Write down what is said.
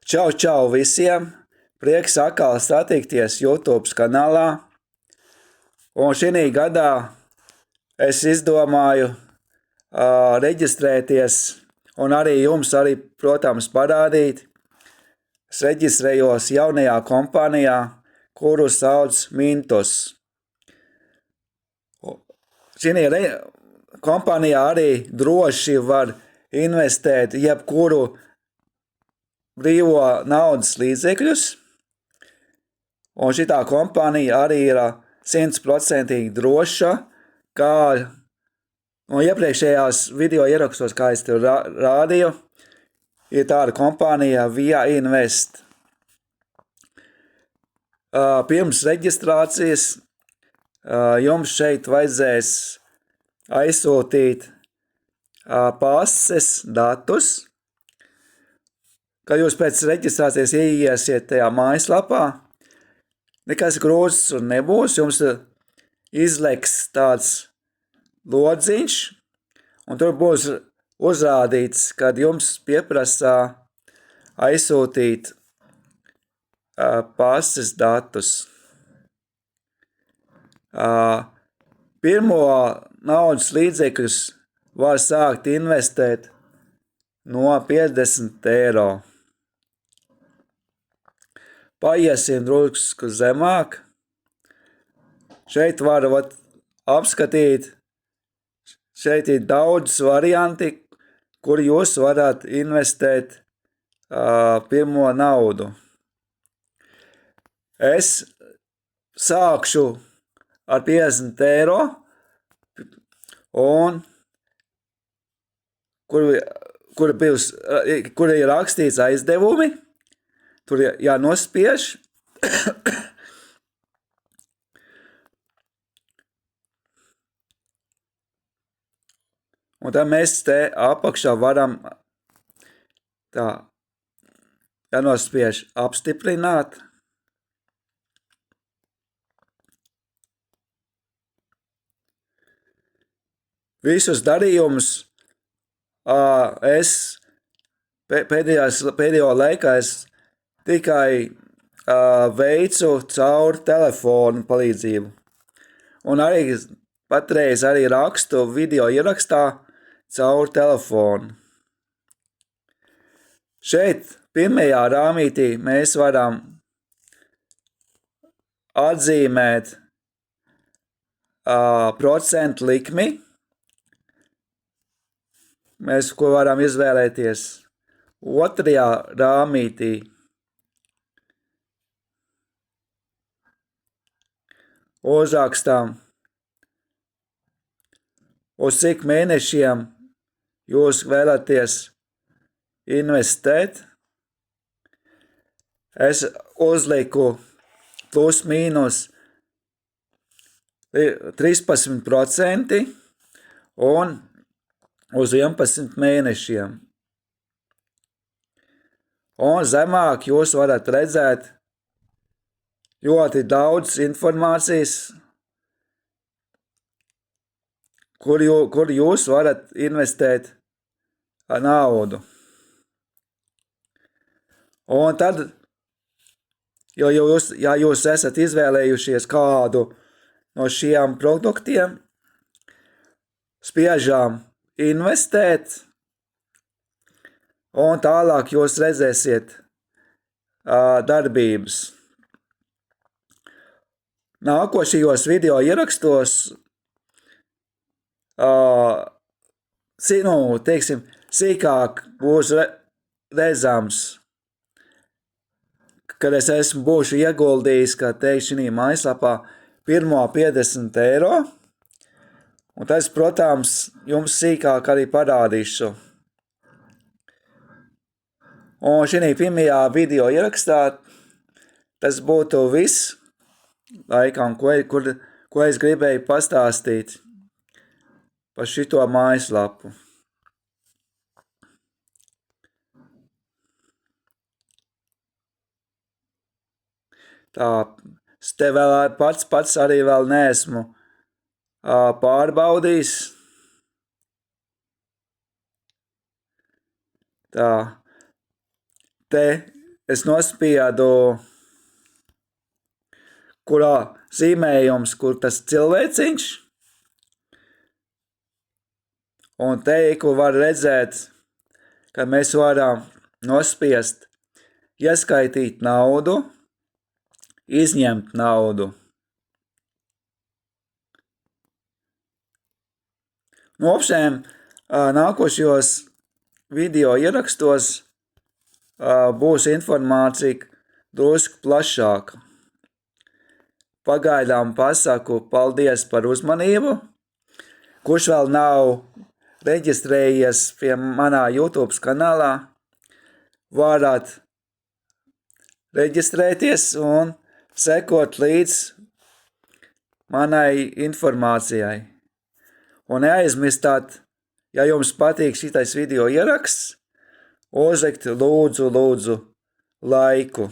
Čau, čau visiem! Prieks atkal satikties YouTube kanālā. Un šī gadā es izdomāju reģistrēties un arī jums, protams, parādīt. Es reģistrējos jaunajā kompānijā, kuru sauc Mintos. Šī kompānijā arī droši var investēt jebkuru brīvo naudas līdzekļus, un šitā kompānija arī ir 100% droša, kā no iepriekšējās video ierakstos, kā es tev rādīju, ir tāda kompānija Via Invest. Pirms reģistrācijas jums šeit vajadzēs aizsūtīt pases datus. Kad jūs pēc reģistrācijas ieiesiet tajā mājaslapā, nekas grūts tur nebūs, jums izleks tāds lodziņš, un tur būs uzrādīts, kad jums pieprasa aizsūtīt pases datus. Pirmo naudas līdzekļus var sākt investēt no 50 eiro. Paiesim drusku zemāk. Šeit var apskatīt. Šeit ir daudz varianti, kur jūs varat investēt pirmo naudu. Es sākšu ar 50 eiro, un kur ir rakstīts aizdevumi. Tur jānospiež. Un tad mēs te apakšā varam tā jānospiež apstiprināt. Visus darījumus es pēdējo laikā tikai veicu caur telefonu palīdzību. Un arī patreiz rakstu video ierakstā caur telefonu. Šeit pirmajā rāmītī mēs varam atzīmēt procentu likmi. Mēs ko varam izvēlēties. Otrajā rāmītī uzrakstām, uz cik mēnešiem jūs vēlaties investēt. Es uzliku plus mīnus 13% un uz 11 mēnešiem. Un zemāk jūs varat redzēt ļoti daudz informācijas, kur jūs varat investēt naudu. Un tad, ja jūs esat izvēlējušies kādu no šiem produktiem, spiežam investēt, un tālāk jūs redzēsiet darbības. Nākošajos video ierakstos sīkāk būs redzams, kad es būšu ieguldījis, kā teikt, šī mājaslapā pirmo 50 eiro, un tas, protams, jums sīkāk arī parādīšu. Un šī pirmajā video ierakstā tas būtu viss, laikam, ko es gribēju pastāstīt par šito mājaslapu. Tā, es te vēl pats arī vēl neesmu pārbaudījis. Tā, te es nospiedu, kurā zīmējums, kur tas cilvēciņš, un teiku var redzēt, ka mēs varam nospiest, ieskaitīt naudu, izņemt naudu. Nu, apšēm nākošos video ierakstos būs informācija drusku plašāka. Pagaidām pasaku paldies par uzmanību. Kurš vēl nav reģistrējies pie manā YouTube kanālā, varat reģistrēties un sekot līdz manai informācijai. Un neaizmirstāt, ja jums patīk šitais video ieraksts, uzlikt lūdzu laiku.